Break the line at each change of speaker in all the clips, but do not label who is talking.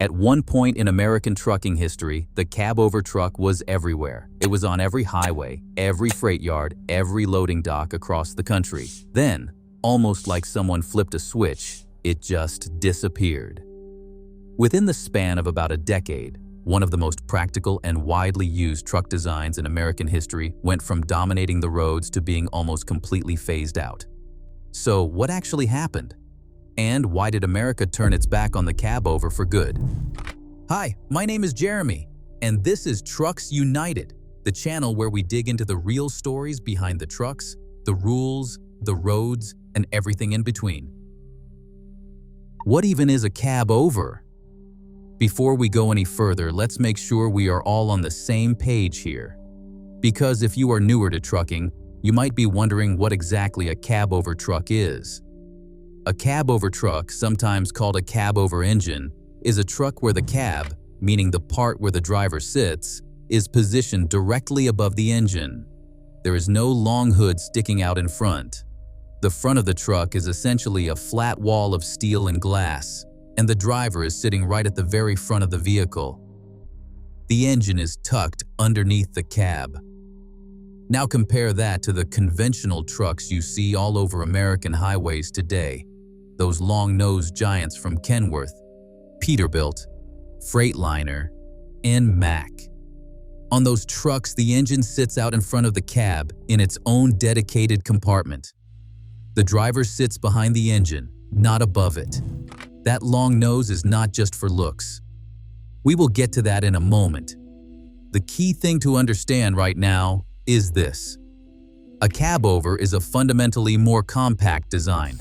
At one point in American trucking history, the cabover truck was everywhere. It was on every highway, every freight yard, every loading dock across the country. Then, almost like someone flipped a switch, it just disappeared. Within the span of about a decade, one of the most practical and widely used truck designs in American history went from dominating the roads to being almost completely phased out. So, what actually happened? And why did America turn its back on the cabover for good? Hi, my name is Jeremy, and this is Trucks United, the channel where we dig into the real stories behind the trucks, the rules, the roads, and everything in between. What even is a cabover? Before we go any further, let's make sure we are all on the same page here. Because if you are newer to trucking, you might be wondering what exactly a cabover truck is. A cabover truck, sometimes called a cabover engine, is a truck where the cab, meaning the part where the driver sits, is positioned directly above the engine. There is no long hood sticking out in front. The front of the truck is essentially a flat wall of steel and glass, and the driver is sitting right at the very front of the vehicle. The engine is tucked underneath the cab. Now compare that to the conventional trucks you see all over American highways today. Those long-nosed giants from Kenworth, Peterbilt, Freightliner, and Mack. On those trucks, the engine sits out in front of the cab in its own dedicated compartment. The driver sits behind the engine, not above it. That long nose is not just for looks. We will get to that in a moment. The key thing to understand right now is this. A cabover is a fundamentally more compact design.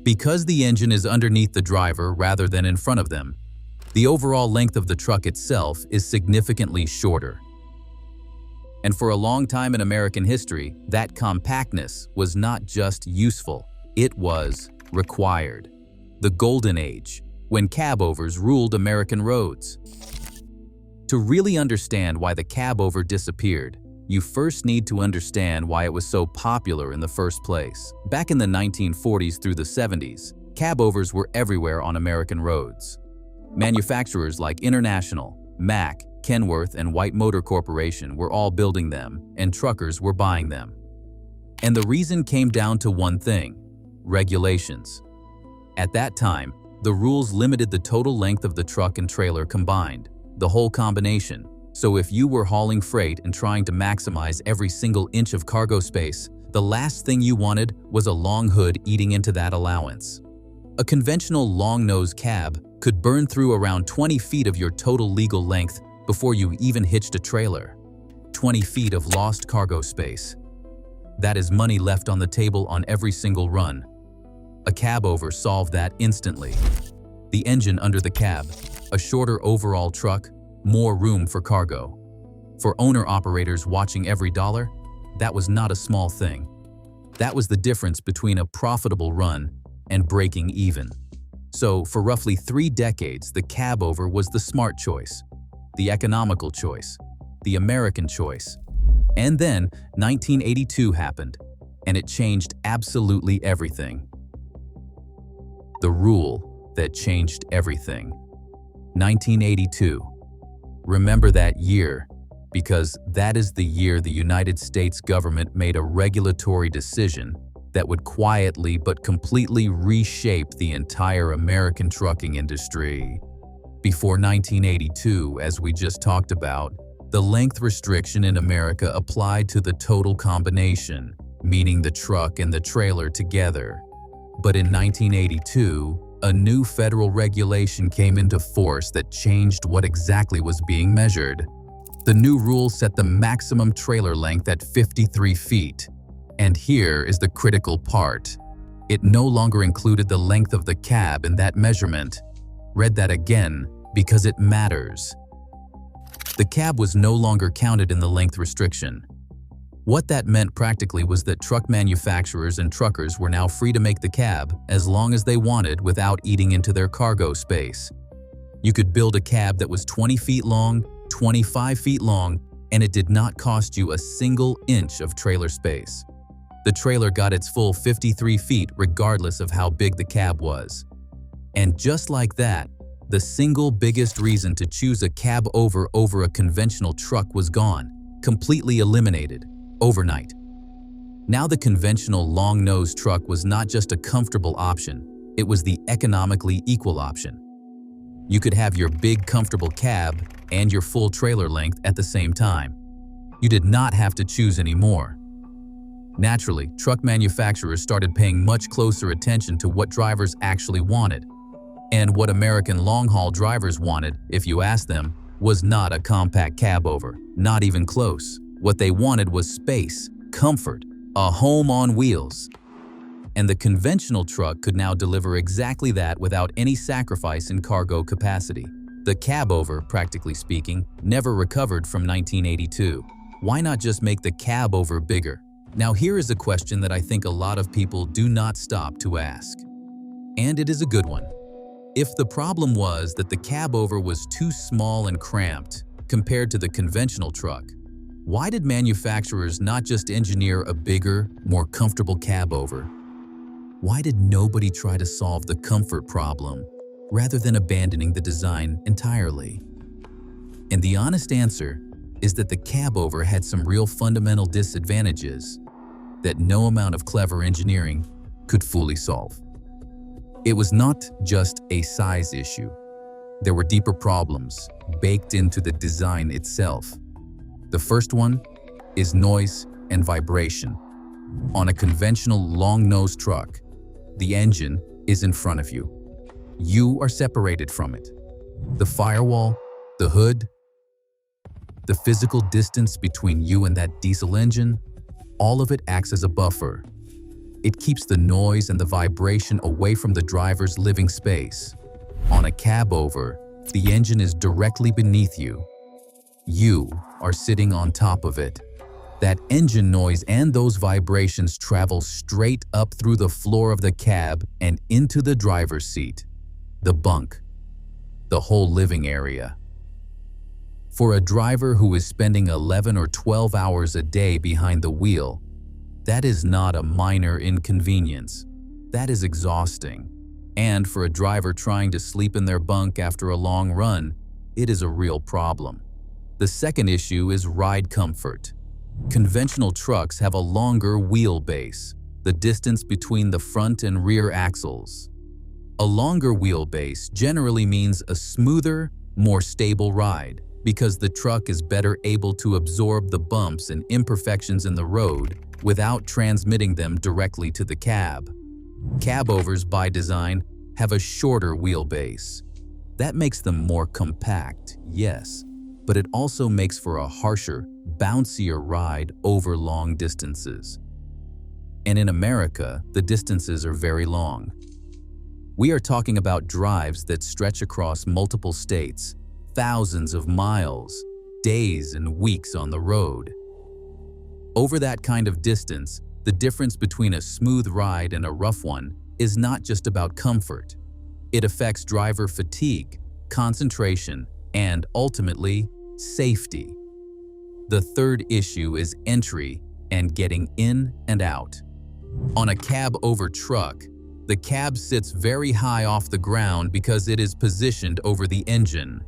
Because the engine is underneath the driver rather than in front of them, the overall length of the truck itself is significantly shorter. And for a long time in American history, that compactness was not just useful, it was required. The Golden Age, when cabovers ruled American roads. To really understand why the cabover disappeared, you first need to understand why it was so popular in the first place. Back in the 1940s through the 70s, cabovers were everywhere on American roads. Manufacturers like International, Mack, Kenworth, and White Motor Corporation were all building them, and truckers were buying them. And the reason came down to one thing: regulations. At that time, the rules limited the total length of the truck and trailer combined, the whole combination. So if you were hauling freight and trying to maximize every single inch of cargo space, the last thing you wanted was a long hood eating into that allowance. A conventional long-nose cab could burn through around 20 feet of your total legal length before you even hitched a trailer. 20 feet of lost cargo space. That is money left on the table on every single run. A cabover solved that instantly. The engine under the cab, a shorter overall truck, more room for cargo. For owner-operators watching every dollar, that was not a small thing. That was the difference between a profitable run and breaking even. So, for roughly 3 decades, the cabover was the smart choice, the economical choice, the American choice. And then, 1982 happened, and it changed absolutely everything. The rule that changed everything. 1982. Remember that year, because that is the year the United States government made a regulatory decision that would quietly but completely reshape the entire American trucking industry. Before 1982, as we just talked about, the length restriction in America applied to the total combination, meaning the truck and the trailer together. But in 1982, a new federal regulation came into force that changed what exactly was being measured. The new rule set the maximum trailer length at 53 feet. And here is the critical part. It no longer included the length of the cab in that measurement. Read that again, because it matters. The cab was no longer counted in the length restriction. What that meant practically was that truck manufacturers and truckers were now free to make the cab as long as they wanted without eating into their cargo space. You could build a cab that was 20 feet long, 25 feet long, and it did not cost you a single inch of trailer space. The trailer got its full 53 feet regardless of how big the cab was. And just like that, The single biggest reason to choose a cabover over a conventional truck was gone, completely eliminated, overnight. Now the conventional long-nosed truck was not just a comfortable option, it was the economically equal option. You could have your big comfortable cab and your full trailer length at the same time. You did not have to choose anymore. Naturally, truck manufacturers started paying much closer attention to what drivers actually wanted. And what American long-haul drivers wanted, if you asked them, was not a compact cabover, not even close. What they wanted was space, comfort, a home on wheels. And the conventional truck could now deliver exactly that without any sacrifice in cargo capacity. The cabover, practically speaking, never recovered from 1982. Why not just make the cabover bigger? Now here is a question that I think a lot of people do not stop to ask. And it is a good one. If the problem was that the cabover was too small and cramped compared to the conventional truck, why did manufacturers not just engineer a bigger, more comfortable cabover? Why did nobody try to solve the comfort problem rather than abandoning the design entirely? And the honest answer is that the cabover had some real fundamental disadvantages that no amount of clever engineering could fully solve. It was not just a size issue. There were deeper problems baked into the design itself. The first one is noise and vibration. On a conventional long-nosed truck, the engine is in front of you. You are separated from it. The firewall, the hood, the physical distance between you and that diesel engine, all of it acts as a buffer. It keeps the noise and the vibration away from the driver's living space. On a cabover, the engine is directly beneath you. You are sitting on top of it. That engine noise and those vibrations travel straight up through the floor of the cab and into the driver's seat, the bunk, the whole living area. For a driver who is spending 11 or 12 hours a day behind the wheel, that is not a minor inconvenience. That is exhausting. And for a driver trying to sleep in their bunk after a long run, it is a real problem. The second issue is ride comfort. Conventional trucks have a longer wheelbase, the distance between the front and rear axles. A longer wheelbase generally means a smoother, more stable ride, because the truck is better able to absorb the bumps and imperfections in the road without transmitting them directly to the cab. Cabovers, by design, have a shorter wheelbase. That makes them more compact, yes, but it also makes for a harsher, bouncier ride over long distances. And in America, the distances are very long. We are talking about drives that stretch across multiple states, thousands of miles, days and weeks on the road. Over that kind of distance, the difference between a smooth ride and a rough one is not just about comfort. It affects driver fatigue, concentration, and ultimately, safety. The third issue is entry and getting in and out. On a cabover truck, the cab sits very high off the ground because it is positioned over the engine.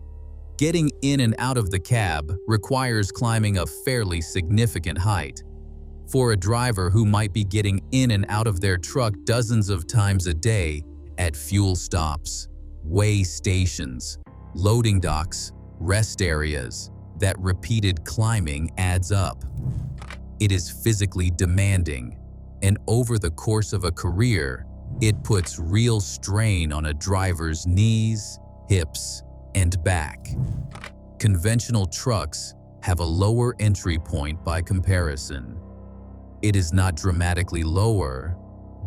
Getting in and out of the cab requires climbing a fairly significant height. For a driver who might be getting in and out of their truck dozens of times a day at fuel stops, weigh stations, loading docks, rest areas, that repeated climbing adds up. It is physically demanding, and over the course of a career, it puts real strain on a driver's knees, hips, and back. Conventional trucks have a lower entry point by comparison. It is not dramatically lower,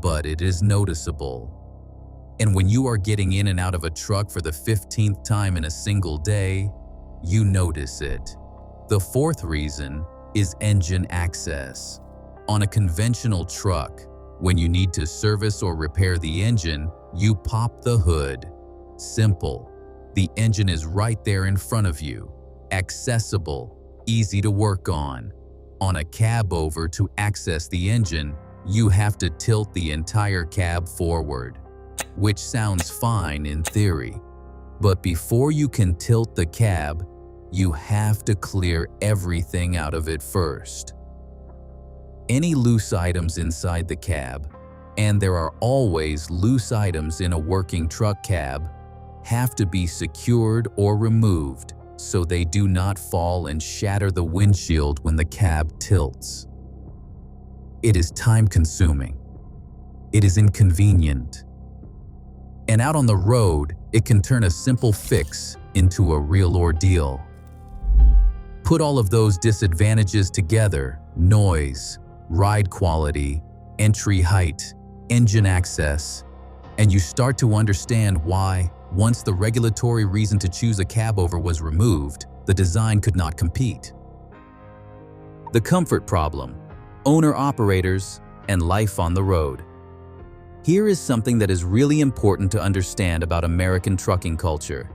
but it is noticeable. And when you are getting in and out of a truck for the 15th time in a single day, you notice it. The fourth reason is engine access. On a conventional truck, when you need to service or repair the engine, you pop the hood. Simple. The engine is right there in front of you, accessible, easy to work on. On a cabover, to access the engine, you have to tilt the entire cab forward, which sounds fine in theory. But before you can tilt the cab, you have to clear everything out of it first. Any loose items inside the cab, and there are always loose items in a working truck cab, have to be secured or removed so they do not fall and shatter the windshield when the cab tilts. It is time-consuming. It is inconvenient. And out on the road, it can turn a simple fix into a real ordeal. Put all of those disadvantages together: noise, ride quality, entry height, engine access, and you start to understand why, once the regulatory reason to choose a cabover was removed, the design could not compete. The comfort problem, owner-operators, and life on the road. Here is something that is really important to understand about American trucking culture,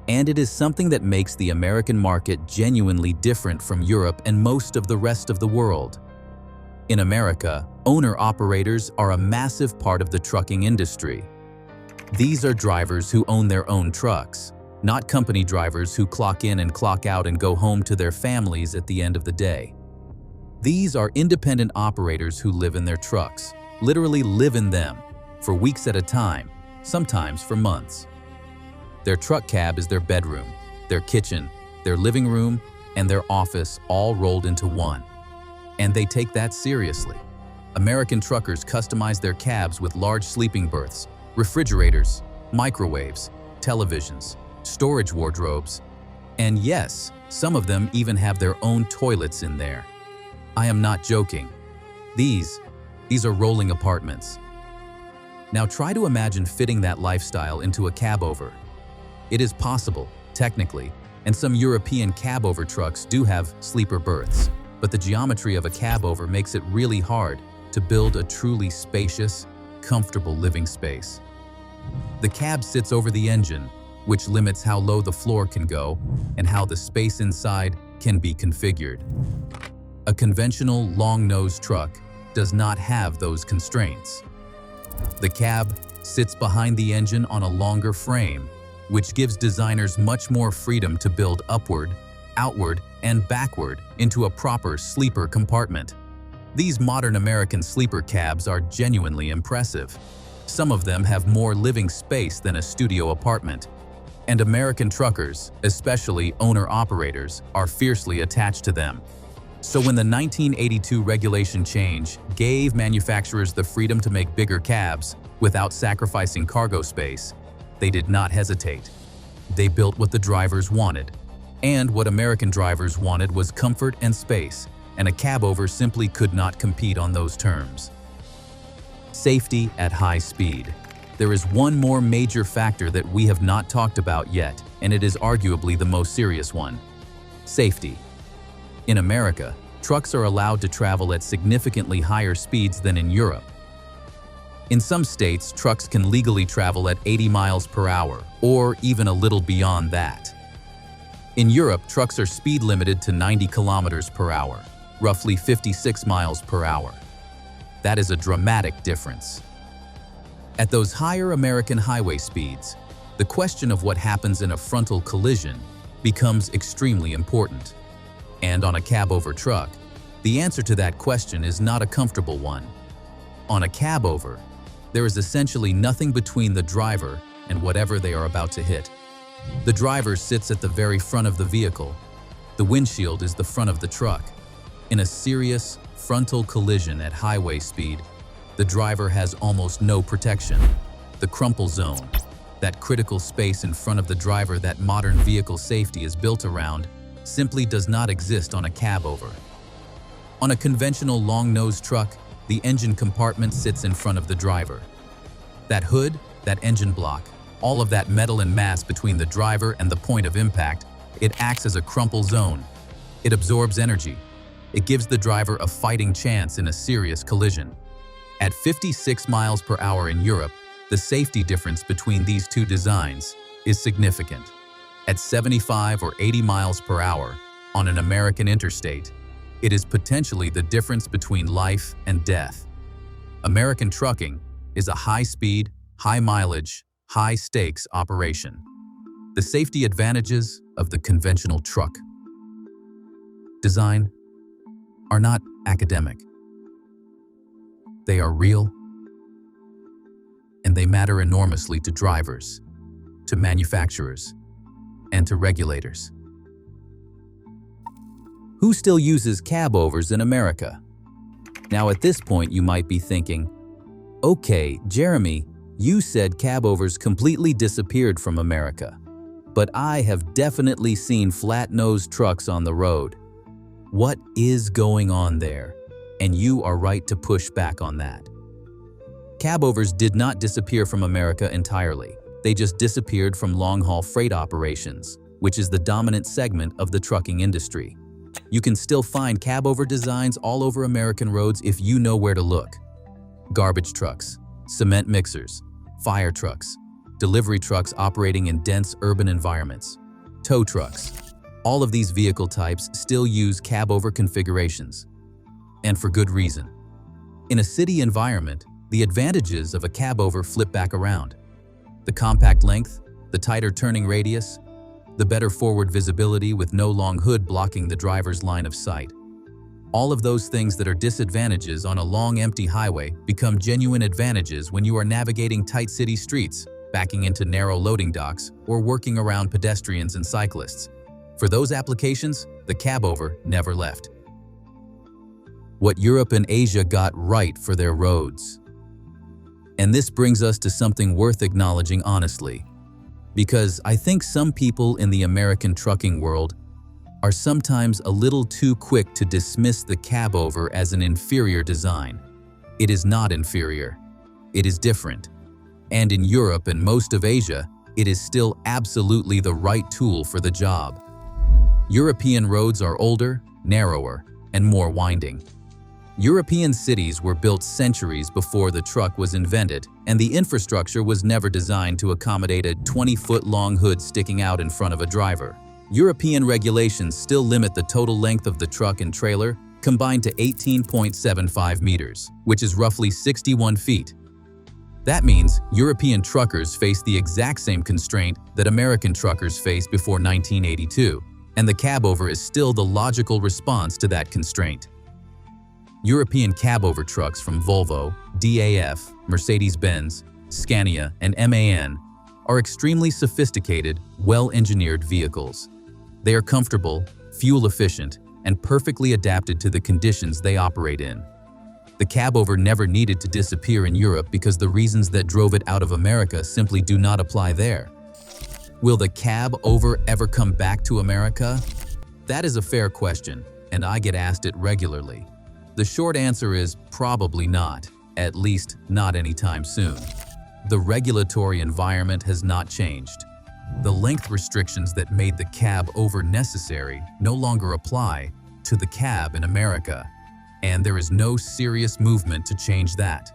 and it is something that makes the American market genuinely different from Europe and most of the rest of the world. In America, owner-operators are a massive part of the trucking industry. These are drivers who own their own trucks, not company drivers who clock in and clock out and go home to their families at the end of the day. These are independent operators who live in their trucks, literally live in them, for weeks at a time, sometimes for months. Their truck cab is their bedroom, their kitchen, their living room, and their office all rolled into one. And they take that seriously. American truckers customize their cabs with large sleeping berths, refrigerators, microwaves, televisions, storage wardrobes, and yes, some of them even have their own toilets in there. I am not joking. These are rolling apartments. Now try to imagine fitting that lifestyle into a cabover. It is possible, technically, and some European cabover trucks do have sleeper berths, but the geometry of a cabover makes it really hard to build a truly spacious, comfortable living space. The cab sits over the engine, which limits how low the floor can go and how the space inside can be configured. A conventional long-nosed truck does not have those constraints. The cab sits behind the engine on a longer frame, which gives designers much more freedom to build upward, outward, and backward into a proper sleeper compartment. These modern American sleeper cabs are genuinely impressive. Some of them have more living space than a studio apartment, and American truckers, especially owner-operators, are fiercely attached to them. So when the 1982 regulation change gave manufacturers the freedom to make bigger cabs without sacrificing cargo space, they did not hesitate. They built what the drivers wanted. And what American drivers wanted was comfort and space, and a cabover simply could not compete on those terms. Safety at high speed. There is one more major factor that we have not talked about yet, and it is arguably the most serious one: safety. In America, trucks are allowed to travel at significantly higher speeds than in Europe. In some states, trucks can legally travel at 80 miles per hour, or even a little beyond that. In Europe, trucks are speed limited to 90 kilometers per hour, roughly 56 miles per hour. That is a dramatic difference. At those higher American highway speeds, the question of what happens in a frontal collision becomes extremely important. And on a cabover truck, the answer to that question is not a comfortable one. On a cabover, there is essentially nothing between the driver and whatever they are about to hit. The driver sits at the very front of the vehicle. The windshield is the front of the truck. In a serious frontal collision at highway speed, the driver has almost no protection. The crumple zone, that critical space in front of the driver that modern vehicle safety is built around, simply does not exist on a cabover. On a conventional long-nosed truck, the engine compartment sits in front of the driver. That hood, that engine block, all of that metal and mass between the driver and the point of impact, it acts as a crumple zone. It absorbs energy. It gives the driver a fighting chance in a serious collision. At 56 miles per hour in Europe, the safety difference between these two designs is significant. At 75 or 80 miles per hour on an American interstate, it is potentially the difference between life and death. American trucking is a high-speed, high-mileage, high-stakes operation. The safety advantages of the conventional truck design are not academic. They are real, and they matter enormously to drivers, to manufacturers, and to regulators. Who still uses cabovers in America? Now at this point you might be thinking, okay, Jeremy, you said cabovers completely disappeared from America, but I have definitely seen flat-nosed trucks on the road. What is going on there? And you are right to push back on that. Cabovers did not disappear from America entirely. They just disappeared from long-haul freight operations, which is the dominant segment of the trucking industry. You can still find cabover designs all over American roads if you know where to look. Garbage trucks, cement mixers, fire trucks, delivery trucks operating in dense urban environments, tow trucks. All of these vehicle types still use cabover configurations, and for good reason. In a city environment, the advantages of a cabover flip back around. The compact length, the tighter turning radius, the better forward visibility with no long hood blocking the driver's line of sight. All of those things that are disadvantages on a long empty highway become genuine advantages when you are navigating tight city streets, backing into narrow loading docks, or working around pedestrians and cyclists. For those applications, the cabover never left. What Europe and Asia got right for their roads. And this brings us to something worth acknowledging honestly, because I think some people in the American trucking world are sometimes a little too quick to dismiss the cabover as an inferior design. It is not inferior. It is different. And in Europe and most of Asia, it is still absolutely the right tool for the job. European roads are older, narrower, and more winding. European cities were built centuries before the truck was invented, and the infrastructure was never designed to accommodate a 20-foot-long hood sticking out in front of a driver. European regulations still limit the total length of the truck and trailer combined to 18.75 meters, which is roughly 61 feet. That means European truckers face the exact same constraint that American truckers faced before 1982, and the cabover is still the logical response to that constraint. European cabover trucks from Volvo, DAF, Mercedes-Benz, Scania, and MAN are extremely sophisticated, well-engineered vehicles. They are comfortable, fuel-efficient, and perfectly adapted to the conditions they operate in. The cabover never needed to disappear in Europe because the reasons that drove it out of America simply do not apply there. Will the cabover ever come back to America? That is a fair question, and I get asked it regularly. The short answer is probably not, at least not anytime soon. The regulatory environment has not changed. The length restrictions that made the cabover necessary no longer apply to the cab in America, and there is no serious movement to change that.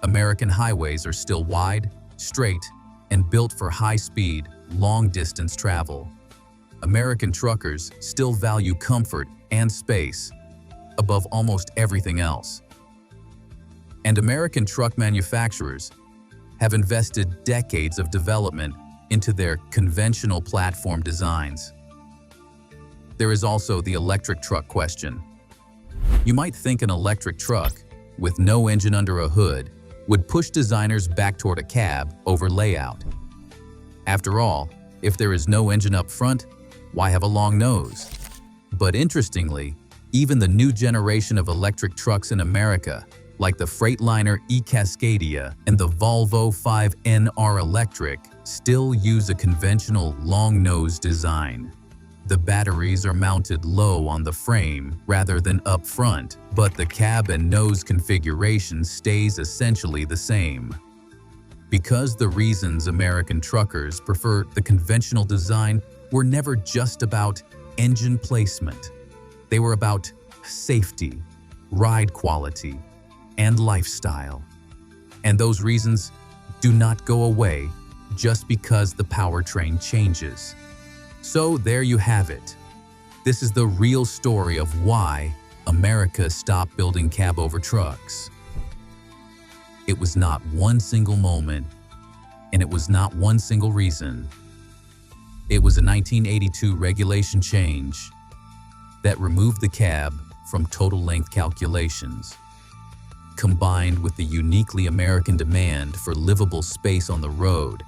American highways are still wide, straight, and built for high-speed, long-distance travel. American truckers still value comfort and space above almost everything else. And American truck manufacturers have invested decades of development into their conventional platform designs. There is also the electric truck question. You might think an electric truck, with no engine under a hood, would push designers back toward a cab over layout. After all, if there is no engine up front, why have a long nose? But interestingly, even the new generation of electric trucks in America, like the Freightliner e-Cascadia and the Volvo 5NR Electric, still use a conventional long-nose design. The batteries are mounted low on the frame rather than up front, but the cab and nose configuration stays essentially the same. Because the reasons American truckers prefer the conventional design were never just about engine placement. They were about safety, ride quality, and lifestyle. And those reasons do not go away just because the powertrain changes. So there you have it. This is the real story of why America stopped building cabover trucks. It was not one single moment, and it was not one single reason. It was a 1982 regulation change that removed the cab from total length calculations. Combined with the uniquely American demand for livable space on the road,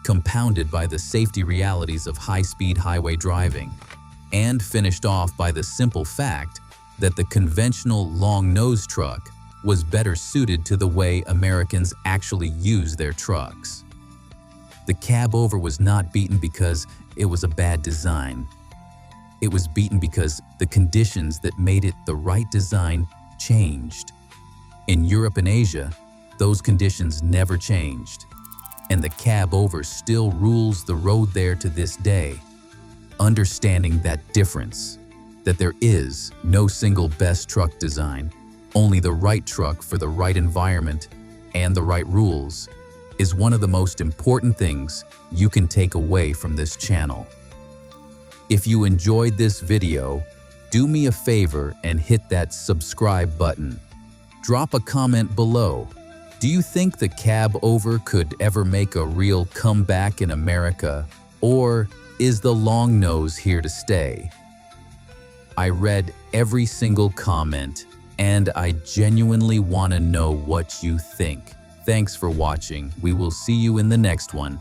compounded by the safety realities of high-speed highway driving, and finished off by the simple fact that the conventional long-nose truck was better suited to the way Americans actually use their trucks. The Cabover was not beaten because it was a bad design. It was beaten because the conditions that made it the right design changed. In Europe and Asia, those conditions never changed, and the Cabover still rules the road there to this day. Understanding that difference, that there is no single best truck design, only the right truck for the right environment and the right rules, is one of the most important things you can take away from this channel. If you enjoyed this video, do me a favor and hit that subscribe button. Drop a comment below. Do you think the Cabover could ever make a real comeback in America, or is the long nose here to stay? I read every single comment, and I genuinely want to know what you think. Thanks for watching. We will see you in the next one.